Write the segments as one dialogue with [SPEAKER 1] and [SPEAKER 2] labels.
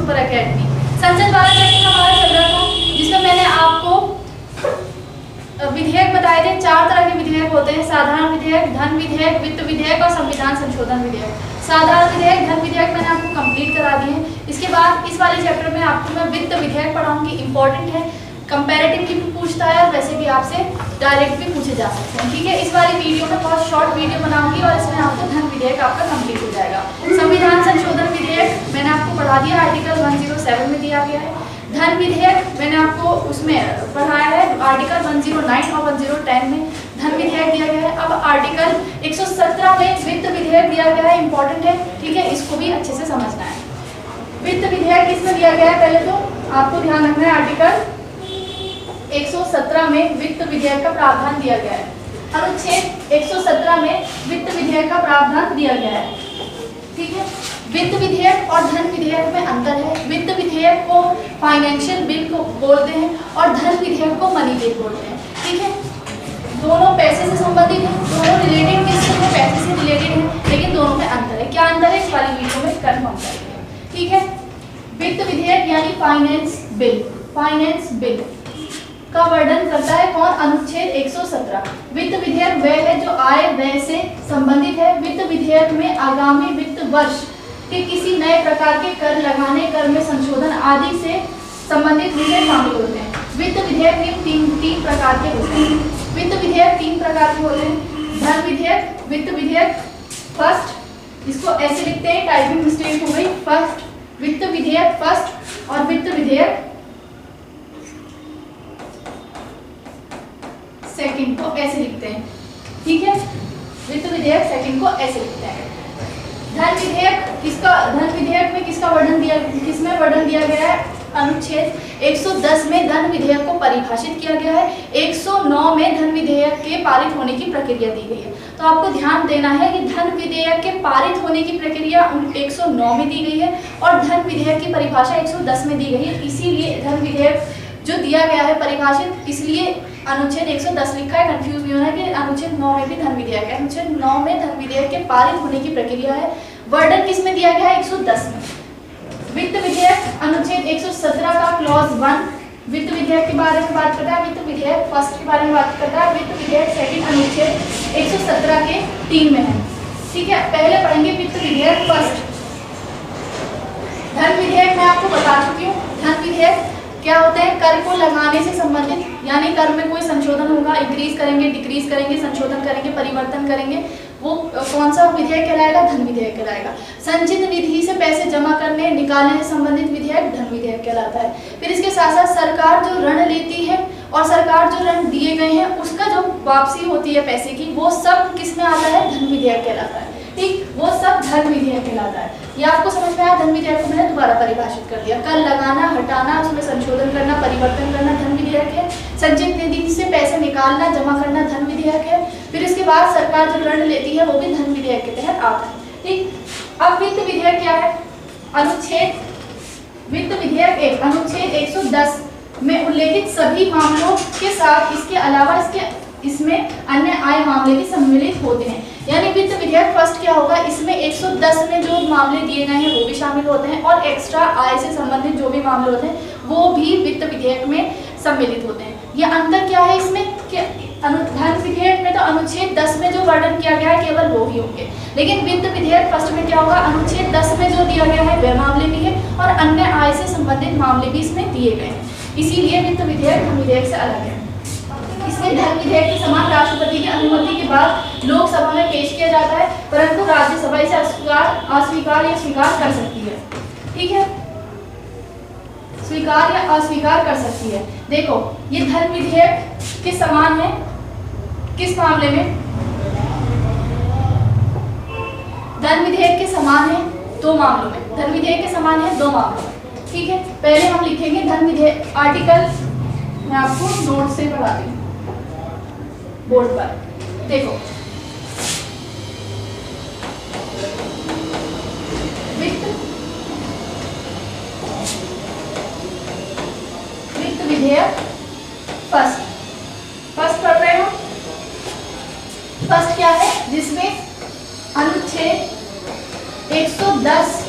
[SPEAKER 1] Super academy. संसद द्वारा session हमारा चल रहा था जिसमें मैंने आपको विधेयक बताए थे। 4 तरह के विधेयक होते हैं, साधारण विधेयक, धन विधेयक, वित्त विधेयक और संविधान संशोधन विधेयक। साधारण विधेयक, धन विधेयक मैंने आपको कंप्लीट करा दिए हैं। इसके बाद इस वाले चैप्टर में आपको मैं वित्त विधेयक पढ़ाऊंगी, इंपॉर्टेंट है, कंपैरेटिव भी पूछता है और वैसे भी आपसे डायरेक्ट भी पूछे जा सकते हैं। ठीक है, इस वाली वीडियो में बहुत शॉर्ट वीडियो बनाऊंगी और इसमें आपको धन विधेयक आपका कंप्लीट हो जाएगा। संविधान संशोधन विधेयक मैंने आपको पढ़ा दिया, आर्टिकल 107 में दिया गया है। धन विधेयक मैंने आपको उसमें पढ़ाया है, आर्टिकल 109 और 110 में धन विधेयक दिया गया है। अब आर्टिकल 117 में वित्त विधेयक दिया गया है, इंपॉर्टेंट है। ठीक है, इसको भी अच्छे से समझना है। वित्त विधेयक किसमें दिया गया है, पहले तो आपको ध्यान रखना है, आर्टिकल 117 में वित्त विधेयक का प्रावधान दिया गया है। अनुच्छेद 117 में वित्त विधेयक का प्रावधान दिया गया है। ठीक है, वित्त विधेयक और धन विधेयक में अंतर है। वित्त विधेयक को फाइनेंशियल बिल को बोलते हैं और धन विधेयक को मनी बिल बोलते हैं। ठीक है, दोनों पैसे से संबंधित हैं, दोनों रिलेटेड किससे हैं, पैसे से रिलेटेड हैं, लेकिन दोनों में अंतर है। क्या अंतर है, इस वाली वीडियो में कंफर्म करेंगे। ठीक है, वित्त विधेयक यानी फाइनेंस बिल, फाइनेंस बिल का वर्णन करता है कौन, अनुच्छेद 117। वित्त विधेयक वह है जो आय व्यय से संबंधित है। वित्त विधेयक में आगामी वित्त वर्ष के किसी नए प्रकार के कर लगाने, कर में संशोधन आदि से संबंधित विषय शामिल होते हैं। वित्त विधेयक में तीन प्रकार के होते हैं। वित्त विधेयक 3 प्रकार के होते हैं, धन विधेयक, वित्त विधेयक फर्स्ट, इसको ऐसे लिखते हैं, टाइपिंग मिस्टेक हो गई, फर्स्ट, वित्त विधेयक फर्स्ट और वित्त विधेयक सेकंड को ऐसे लिखते हैं। ठीक है, वित्त विधेयक सेकंड को ऐसे लिखते हैं। धन विधेयक किसका, धन विधेयक में किसका वर्णन दिया, किसमें वर्णन दिया गया है, अनुच्छेद 110 में धन विधेयक को परिभाषित किया गया है। 109 में धन विधेयक के पारित होने की प्रक्रिया दी गई है। तो आपको ध्यान देना है कि धन विधेयक के पारित होने की प्रक्रिया 109 में दी गई है और धन विधेयक की परिभाषा 110 में दी गई है। इसीलिए धन विधेयक जो दिया गया है परिभाषित, इसलिए अनुच्छेद 110 लिखा है, कंफ्यूज नहीं होना है कि अनुच्छेद 9 में भी धन विधेयक है। अनुच्छेद 9 में धन विधेयक के पारित होने की प्रक्रिया है। वर्णन किस में दिया गया है, 110 में। वित्त विधेयक अनुच्छेद 117 का क्लॉज 1 वित्त विधेयक के बारे में बात करता है, वित्त विधेयक फर्स्ट के बारे में बात करता है, वित्त विधेयक सेकंड अनुच्छेद 117 के 3 में है। ठीक है, पहले पढ़ेंगे वित्त विधेयक फर्स्ट। धन विधेयक मैं आपको बता चुकी हूँ। धन विधेयक क्या होते हैं, कर को लगाने से संबंधित, यानी कर में कोई संशोधन होगा, इंक्रीज करेंगे, डिक्रीज करेंगे, संशोधन करेंगे, परिवर्तन करेंगे, वो कौन सा विधेयक कहलाएगा, धन विधेयक कहलाएगा। संचित निधि से पैसे जमा करने, निकालने से संबंधित विधेयक धन विधेयक कहलाता है। फिर इसके साथ साथ सरकार जो ऋण लेती है और सरकार जो ऋण दिए गए हैं उसका जो वापसी होती है पैसे की, वो सब किस में आता है, धन विधेयक कहलाता है। ठीक, वो सब धन विधेयक कहलाता है। ये आपको समझ में आया, धन विधेयक को मैंने दोबारा परिभाषित कर दिया। कर लगाना, हटाना, उसमें संशोधन करना, परिवर्तन करना धन विधेयक है। संचित निधि से पैसे निकालना, जमा करना धन विधेयक है। फिर इसके बाद सरकार जो ऋण लेती है वो भी धन विधेयक के तहत आता है। ठीक, अब वित्त विधेयक क्या है, अनुच्छेद वित्त विधेयक 1 अनुच्छेद 110 में उल्लेखित सभी मामलों के साथ इसके अलावा इसमें अन्य आय मामले भी सम्मिलित होते हैं। यानी वित्त विधेयक फर्स्ट क्या होगा, इसमें 110 में जो मामले दिए गए हैं वो भी शामिल होते हैं और एक्स्ट्रा आय से संबंधित जो भी मामले होते हैं वो भी वित्त विधेयक में सम्मिलित होते हैं। ये अंतर क्या है इसमें कि धन विधेयक में तो अनुच्छेद 10 में जो वर्णन किया गया है केवल वो ही होंगे, लेकिन वित्त विधेयक फर्स्ट में क्या होगा, अनुच्छेद 10 में जो दिया गया है वह मामले भी है और अन्य आय से संबंधित मामले भी इसमें दिए गए हैं। इसीलिए वित्त विधेयक धन विधेयक से अलग है। इसमें धन विधेयक के समान राष्ट्रपति की अनुमति के बाद लोकसभा में पेश किया जाता है, परंतु राज्यसभा इसे अस्वीकार या स्वीकार कर सकती है। ठीक है, स्वीकार या अस्वीकार कर सकती है। देखो, ये धन विधेयक के समान है किस मामले में, धन विधेयक के समान है 2 मामलों में, धन विधेयक के समान है 2 मामलों में। ठीक है, पहले हम लिखेंगे धन विधेयक, आर्टिकल मैं आपको नोट से पढ़ाती हूँ बोर्ड पर। देखो, वित्त विधेयक फर्स्ट पढ़ रहे हो। फर्स्ट क्या है, जिसमें अनुच्छेद 110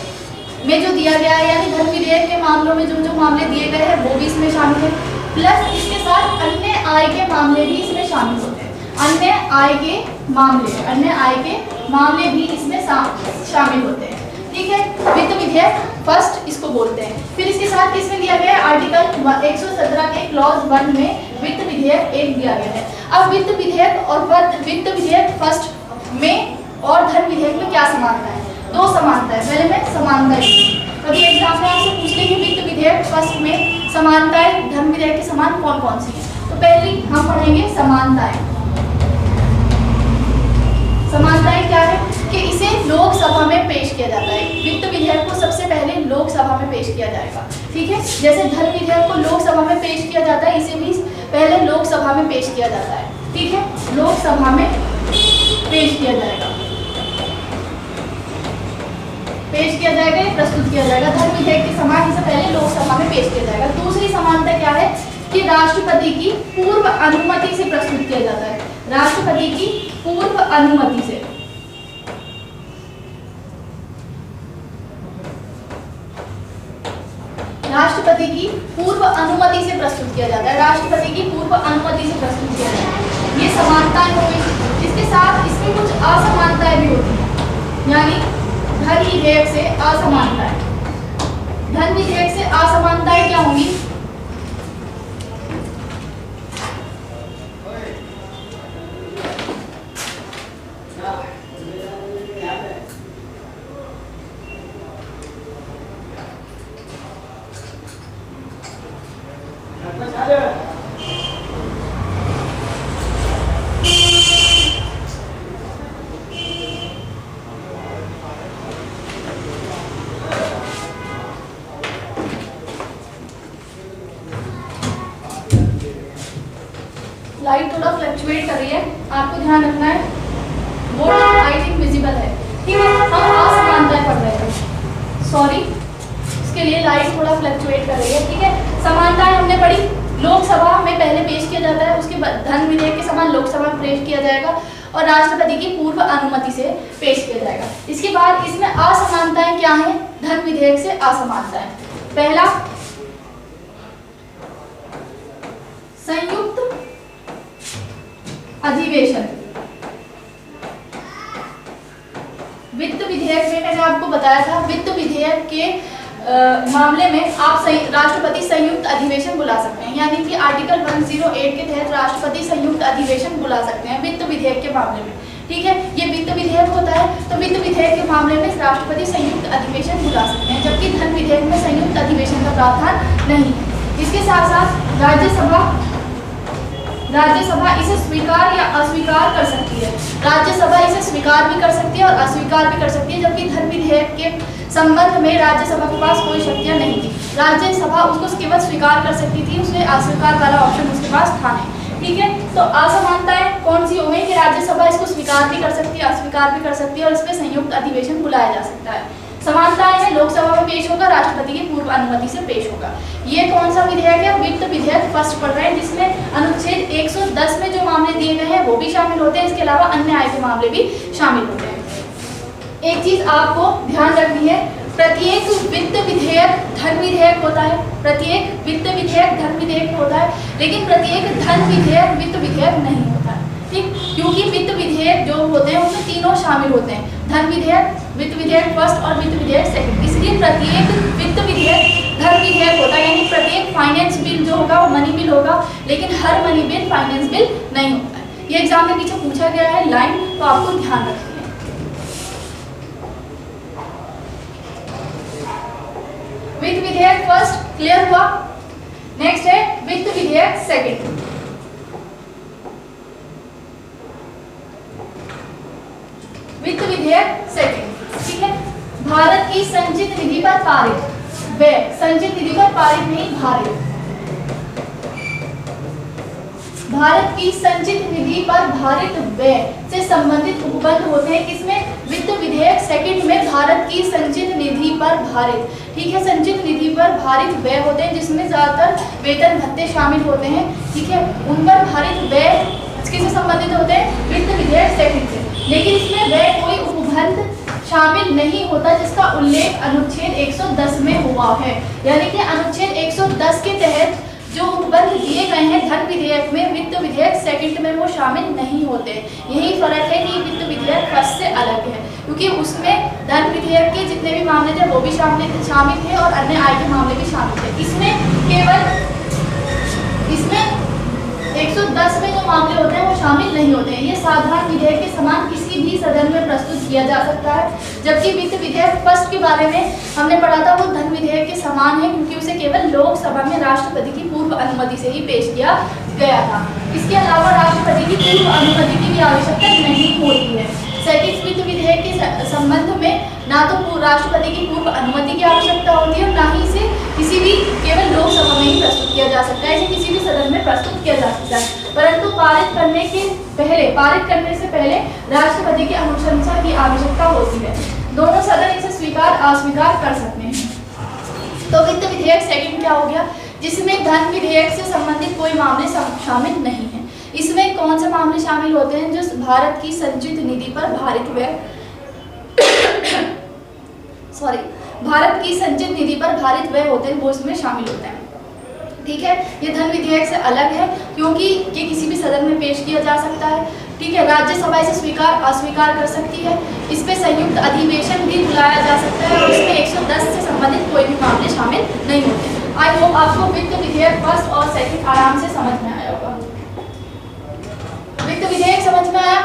[SPEAKER 1] में जो दिया गया है, यानी धन विधेयक के मामलों में जो जो मामले दिए गए हैं वो भी इसमें शामिल है, प्लस इसके साथ अन्य आय के मामले भी इसमें शामिल होते हैं। अन्य आय के मामले भी इसमें शामिल होते हैं। ठीक है, वित्त विधेयक फर्स्ट इसको बोलते हैं। फिर इसके साथ किसमें दिया गया है, आर्टिकल 117 के क्लॉज 1 में वित्त विधेयक 1 दिया गया है। अब वित्त विधेयक और वित्त विधेयक फर्स्ट में और धन विधेयक में क्या समानता है? दो समानता है। पहले मैं समानता कभी एग्जाम में आपसे पूछ लेंगे वित्त विधेयक फर्स्ट में समानताएं धन विधेयक के समान कौन कौन सी है। तो पहली हम पढ़ेंगे समानताएं। समानताएं क्या है कि इसे लोकसभा में पेश किया जाता है। वित्त विधेयक को सबसे पहले लोकसभा में पेश किया जाएगा। ठीक है, जैसे धन विधेयक को लोकसभा में पेश किया जाता है, इसे भी पहले लोकसभा में पेश किया जाता है। ठीक है, लोकसभा में पेश किया जाएगा, ये प्रस्तुत किया जाएगा। धन विधेयक के समान इसे पहले लोकसभा में पेश किया जाएगा। दूसरी समानता क्या है कि राष्ट्रपति की पूर्व अनुमति से प्रस्तुत किया जाता है। राष्ट्रपति की पूर्व अनुमति से। राष्ट्रपति की पूर्व अनुमति से प्रस्तुत किया जाता है। राष्ट्रपति की पूर्व अनुमति से प्रस्तुत किया जाता है। ये समानताएं हो गई। इसके साथ इसमें कुछ असमानताएं भी होती हैं, यानी धन विधेयक से असमानताएं। धन विधेयक से असमानताएं क्या होंगी? लाइट थोड़ा फ्लक्चुएट कर रही है, आपको ध्यान रखना है। बोर्ड आई थिंक विजिबल है। ठीक है, हम असमानताएं पढ़ रहे हैं, सॉरी, इसके लिए लाइट थोड़ा फ्लक्चुएट कर रही है। ठीक है, समानताएं हमने पढ़ी। लोकसभा में पहले पेश किया जाता है, उसके बाद धन विधेयक के समान लोकसभा में पेश किया जाएगा और राष्ट्रपति की पूर्व अनुमति से पेश किया जाएगा। इसके बाद इसमें असमानताएं क्या है धन विधेयक से? असमानताएं, पहला संयुक्त अधिवेशन। वित्त विधेयक में मैंने आपको बताया था, वित्त विधेयक के मामले में आप राष्ट्रपति संयुक्त अधिवेशन बुला सकते हैं, यानी कि आर्टिकल 108 के तहत राष्ट्रपति संयुक्त अधिवेशन बुला सकते हैं वित्त विधेयक के मामले में। ठीक है, ये वित्त विधेयक होता है, तो वित्त विधेयक के मामले में राष्ट्रपति संयुक्त अधिवेशन बुला सकते हैं, जबकि धन विधेयक में संयुक्त अधिवेशन का प्रावधान नहीं है। इसके साथ साथ राज्यसभा इसे स्वीकार या अस्वीकार कर सकती है। राज्यसभा इसे स्वीकार भी कर सकती है और अस्वीकार भी कर सकती है, जबकि धन विधेयक के संबंध में राज्यसभा के पास कोई शक्तियां नहीं थी। राज्यसभा उसको केवल स्वीकार कर सकती थी, उसने अस्वीकार वाला ऑप्शन उसके पास था नहीं। ठीक है, तो असमानताएं कौन सी हो गई कि राज्यसभा इसको स्वीकार भी कर सकती है, अस्वीकार भी कर सकती है और इस पर संयुक्त अधिवेशन बुलाया जा सकता है। समानताएं हैं, लोकसभा में पेश होगा, राष्ट्रपति की पूर्व अनुमति से पेश होगा। ये कौन सा विधेयक है? वित्त विधेयक फर्स्ट पढ़ रहे हैं, जिसमें अनुच्छेद 110 में जो मामले दिए गए हैं वो भी शामिल होते हैं, इसके अलावा अन्य आय के मामले भी शामिल होते हैं। एक चीज आपको ध्यान रखनी है, प्रत्येक वित्त विधेयक धन विधेयक होता है, प्रत्येक वित्त विधेयक धन विधेयक होता है, लेकिन प्रत्येक धन विधेयक वित्त विधेयक नहीं होता है। ठीक, क्योंकि वित्त विधेयक जो होते हैं उसमें तीनों शामिल होते हैं, धन विधेयक, वित्त विधेयक फर्स्ट और वित्त विधेयक सेकंड। इसलिए प्रत्येक वित्त विधेयक धन विधेयक होता है, यानी प्रत्येक फाइनेंस बिल जो होगा वो मनी बिल होगा, लेकिन हर मनी बिल फाइनेंस बिल नहीं होता है। ये एग्जाम में पीछे पूछा गया है लाइन, तो आपको ध्यान रखना है। वित्त विधेयक फर्स्ट क्लियर हुआ। नेक्स्ट है वित्त विधेयक सेकंड। वित्त विधेयक सेकंड, ठीक है, भारत की संचित निधि पर पारित व्यय, संचित निधि पर पारित नहीं भारित, भारत की संचित निधि पर भारित व्यय से संबंधित उपबंध होते हैं। किसमें? वित्त विधेयक सेकंड में भारत की संचित निधि पर भारित, ठीक है, संचित निधि पर भारित व्यय होते हैं, जिसमें ज्यादातर वेतन भत्ते शामिल होते हैं। ठीक है, उन पर भारित व्यय किससे संबंधित होते हैं? वित्त विधेयक सेकंड से। लेकिन इसमें व्यय कोई उपबंध शामिल नहीं होता, जिसका उल्लेख अनुच्छेद हुआ है। यानी कि अनुच्छेद 110 के तहत जो उपबंध दिए गए हैं धन विधेयक में, वित्त विधेयक सेकंड में वो शामिल नहीं होते। यही फर्क है कि वित्त विधेयक फर्स्ट से अलग है, क्योंकि उसमें धन विधेयक के जितने भी मामले थे वो भी शामिल थे और अन्य आय के मामले भी शामिल थे। इसमें केवल 110 में जो मामले होते हैं वो शामिल नहीं होते हैं। ये साधारण विधेयक के समान किसी भी सदन में प्रस्तुत किया जा सकता है, जबकि वित्त विधेयक फर्स्ट के बारे में हमने पढ़ा था वो धन विधेयक के समान है, क्योंकि उसे केवल लोकसभा में राष्ट्रपति की पूर्व अनुमति से ही पेश किया गया था। इसके अलावा राष्ट्रपति की पूर्व अनुमति की भी आवश्यकता नहीं होती है। सेकंड वित्त विधेयक के संबंध में ना तो राष्ट्रपति की पूर्व अनुमति की आवश्यकता होती है और ना ही इसे किसी भी केवल लोकसभा में ही प्रस्तुत किया जा सकता है, इसे किसी भी सदन में प्रस्तुत किया जा सकता है। परंतु पारित करने से पहले राष्ट्रपति की अनुशंसा की आवश्यकता होती है। दोनों सदन इसे स्वीकार अस्वीकार कर सकते हैं। तो वित्त विधेयक सेकंड क्या हो गया, जिसमें धन विधेयक से संबंधित कोई मामले शामिल नहीं है। इसमें कौन से मामले शामिल होते हैं, जो भारत की संचित निधि पर भारत की संचित निधि पर भारित व्यय होते हैं, वो इसमें शामिल होते हैं। ठीक है, ये धन विधेयक से अलग है क्योंकि ये किसी भी सदन में पेश किया जा सकता है। ठीक है, राज्यसभा इसे स्वीकार अस्वीकार कर सकती है। इस पे संयुक्त अधिवेशन भी बुलाया जा सकता है और इसमें 110 से संबंधित कोई भी मामले शामिल नहीं होते। आई होप आपको वित्त विधेयक फर्स्ट और सेकंड आराम से समझ में आया होगा। वित्त विधेयक समझ में आया?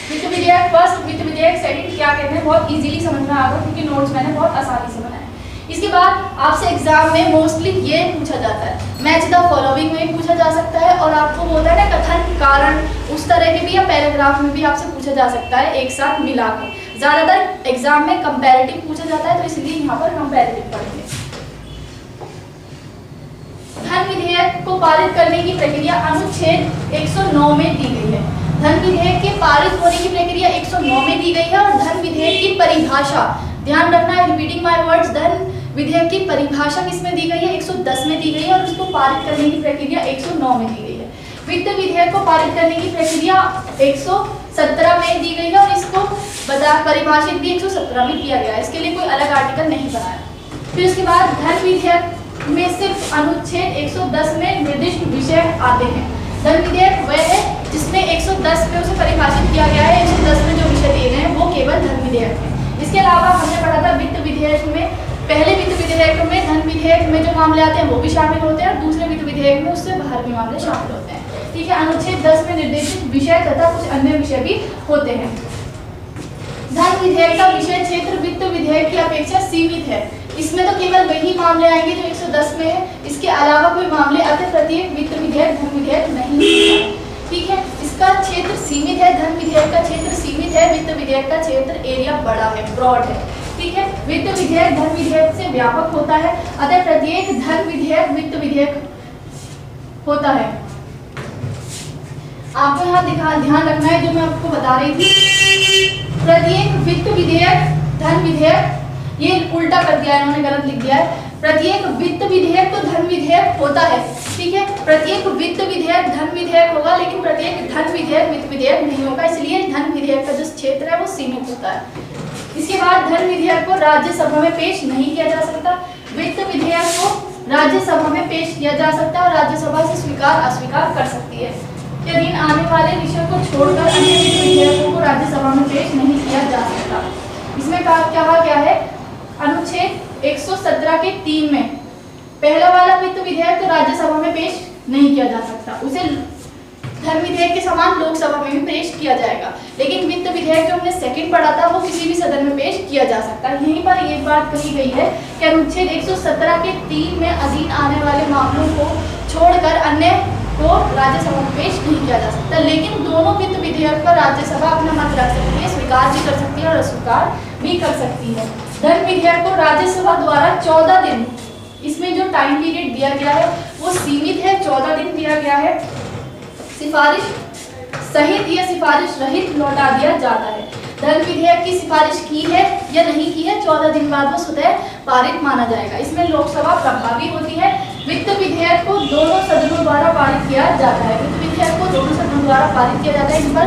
[SPEAKER 1] वित्त विधेयक फर्स्ट, वित्त विधेयक सेकंड क्या कहते हैं, बहुत इजीली समझ में आ गया क्योंकि नोट्स मैंने बहुत आसानी से बनाए। इसके बाद आपसे एग्जाम में मोस्टली ये पूछा जाता है, मैच द फॉलोइंग में पूछा जा सकता है और आपको बोलता है ना कथन कारण, उस तरह के भी या पैराग्राफ में भी आपसे पूछा जा सकता है एक साथ मिलाकर। ज्यादातर एग्जाम में कंपैरेटिव पूछा जाता है, तो इसलिए यहाँ पर कंपैरेटिव पढ़ेंगे। धन विधेयक को पारित करने की प्रक्रिया अनुच्छेद 109 में दी गई है। धन विधेयक के पारित होने की प्रक्रिया 109 में दी गई है और धन विधेयक की परिभाषा, ध्यान रखना है, रिपीटिंग माय वर्ड्स, धन विधेयक की परिभाषा किसमें दी गई है, 110 में दी गई है और उसको पारित करने की प्रक्रिया 109 में दी गई है। वित्त विधेयक को पारित करने की प्रक्रिया 117 में दी गई है और इसको परिभाषित भी 117 में किया गया है। इसके लिए कोई अलग आर्टिकल नहीं बनाया। फिर उसके बाद धन विधेयक में सिर्फ अनुच्छेद 110 में निर्दिष्ट विषय आते हैं। धन विधेयक वह है जिसमें 110 में उसे परिभाषित किया गया है, 110 में जो विषय दिए गए हैं वो केवल धन विधेयक है। इसके अलावा हमने पढ़ा था वित्त विधेयक में, पहले वित्त विधेयक में धन विधेयक में जो मामले आते हैं वो भी शामिल होते हैं और दूसरे वित्त विधेयक में उससे बाहर के मामले शामिल होते हैं। ठीक है, अनुच्छेद 10 में निर्देशित विषय तथा कुछ अन्य विषय भी होते हैं। धन विधेयक का विषय क्षेत्र वित्त विधेयक की अपेक्षा सीमित है। इसमें तो केवल वही मामले आएंगे जो 110 में है, इसके अलावा कोई मामले अतः प्रत्येक वित्त विधेयक धन विधेयक नहीं है। ठीक है, इसका क्षेत्र सीमित है, धन विधेयक का क्षेत्र सीमित है, वित्त विधेयक का क्षेत्र एरिया बड़ा है, ब्रॉड है। ठीक है, वित्त विधेयक धन विधेयक से व्यापक होता है, अतः प्रत्येक धन विधेयक वित्त विधेयक होता है। आपको यहाँ ध्यान रखना है जो मैं आपको बता रही थी, प्रत्येक वित्त विधेयक धन विधेयक, ये उल्टा कर दिया है इन्होंने, गलत लिख दिया है। प्रत्येक वित्त विधेयक तो धन विधेयक होता है। ठीक है, प्रत्येक वित्त विधेयक धन विधेयक होगा, लेकिन प्रत्येक धन विधेयक वित्त विधेयक नहीं होगा, इसलिए धन विधेयक का जो क्षेत्र है वो सीमित होता है। इसके बाद धन विधेयक को राज्यसभा में पेश नहीं किया जा सकता। वित्त विधेयक को राज्यसभा में पेश किया जा सकता है और राज्यसभा से स्वीकार अस्वीकार कर सकती है। यदि आने वाले विषयों को छोड़कर अन्य वित्त विधेयकों को राज्यसभा में पेश नहीं किया जा सकता। इसमें कहा क्या है, अनुच्छेद 117 के 3 में पहला वाला वित्त विधेयक तो राज्यसभा में पेश नहीं किया जा सकता, उसे धन विधेयक के समान लोकसभा में भी पेश किया जाएगा। लेकिन वित्त विधेयक जो हमने सेकंड पढ़ा था वो किसी भी सदन में पेश किया जा सकता है। यहीं पर एक बात कही गई है कि अनुच्छेद 117 के 3 में अधीन आने वाले मामलों को छोड़कर अन्य को राज्यसभा में पेश नहीं किया जा सकता। लेकिन दोनों वित्त विधेयक पर राज्यसभा अपना मत रख सकती है, स्वीकार भी कर सकती है और अस्वीकार भी कर सकती है। धन विधेयक को राज्यसभा द्वारा 14 दिन, इसमें जो टाइम पीरियड दिया गया है वो सीमित है, 14 दिन दिया गया है। सिफारिश सहित या सिफारिश रहित लौटा दिया जाता है। धन विधेयक की सिफारिश की है या नहीं की है, 14 दिन बाद वो स्वतः पारित माना जाएगा। इसमें लोकसभा प्रभावी होती है। वित्त विधेयक को दोनों सदनों द्वारा पारित किया जाता है। वित्त विधेयक को दोनों सदनों द्वारा पारित किया जाता है, इन पर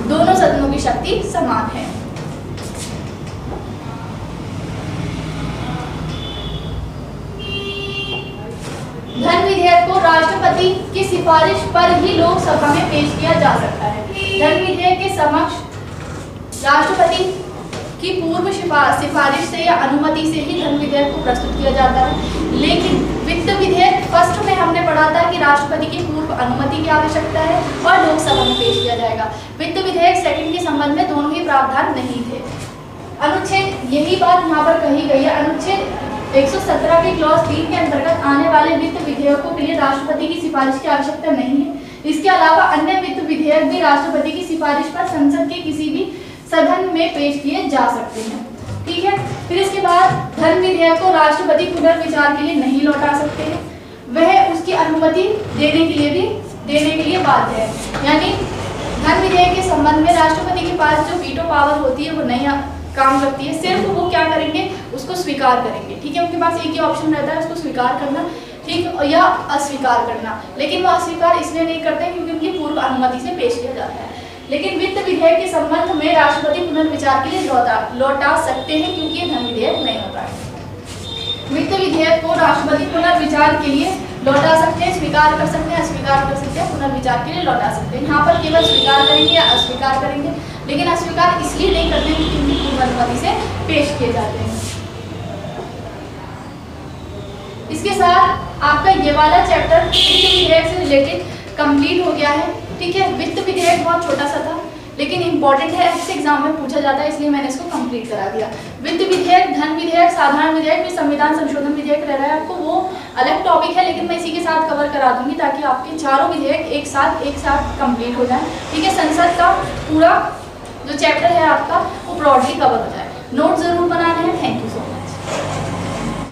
[SPEAKER 1] दोनों सदनों की शक्ति समान है। धन विधेयक को राष्ट्रपति की सिफारिश पर ही लोकसभा में पेश किया जा सकता है। धन विधेयक के समक्ष राष्ट्रपति की पूर्व सिफारिश से या अनुमति से ही धन विधेयक को प्रस्तुत किया जाता है। लेकिन वित्त विधेयक फर्स्ट में हमने पढ़ा था कि राष्ट्रपति की पूर्व अनुमति की आवश्यकता है और लोकसभा में पेश किया जाएगा। वित्त विधेयक सेकंड के संबंध में दोनों ही प्रावधान नहीं थे। अनुच्छेद यही बात यहाँ पर कही गई है। अनुच्छेद 117 के क्लॉज 3 के अंतर्गत आने वाले वित्त विधेयकों के लिए राष्ट्रपति की सिफारिश की आवश्यकता नहीं है। इसके अलावा अन्य वित्त विधेयक भी राष्ट्रपति की सिफारिश पर संसद के किसी भी सदन में पेश किए जा सकते हैं। ठीक है। फिर इसके बाद धन विधेयक को राष्ट्रपति पुनर्विचार के लिए नहीं लौटा सकते हैं, वह उसकी अनुमति देने के लिए बाध्य है। यानी धन विधेयक के संबंध में राष्ट्रपति के पास जो वीटो पावर होती है वो नहीं काम करती है। सिर्फ वो क्या करेंगे, उसको स्वीकार करेंगे। ठीक है। उनके पास एक ही ऑप्शन रहता है, उसको स्वीकार करना, ठीक, या अस्वीकार करना। लेकिन वो अस्वीकार इसलिए नहीं करते क्योंकि उनकी पूर्व अनुमति से पेश किया जाता है। लेकिन वित्त विधेयक के संबंध में राष्ट्रपति पुनर्विचार के लिए लौटा सकते हैं क्योंकि ये धन विधेयक नहीं होता है। वित्त विधेयक को राष्ट्रपति पुनर्विचार के लिए लौटा सकते हैं, स्वीकार कर सकते हैं, अस्वीकार कर सकते हैं, पुनर्विचार के लिए लौटा सकते हैं। यहाँ पर केवल स्वीकार करेंगे या अस्वीकार करेंगे, लेकिन अस्वीकार इसलिए नहीं करते क्योंकि उनकी पूर्व अनुमति से पेश किए जाते हैं। इसके साथ आपका ये वाला चैप्टर वित्त विधेयक से रिलेटेड कंप्लीट हो गया है। ठीक है। वित्त विधेयक बहुत छोटा सा था लेकिन इंपॉर्टेंट है, ऐसे एग्जाम में पूछा जाता है, इसलिए मैंने इसको कंप्लीट करा दिया। वित्त विधेयक, धन विधेयक, साधारण विधेयक, फिर संविधान संशोधन विधेयक रह रहा है आपको, वो अलग टॉपिक है, लेकिन मैं इसी के साथ कवर करा दूंगी ताकि आपके चारों विधेयक एक साथ कंप्लीट हो जाए। ठीक है। संसद का पूरा जो चैप्टर है आपका वो ब्रॉडली कवर हो जाए। नोट जरूर बनाने हैं। Thank you so much.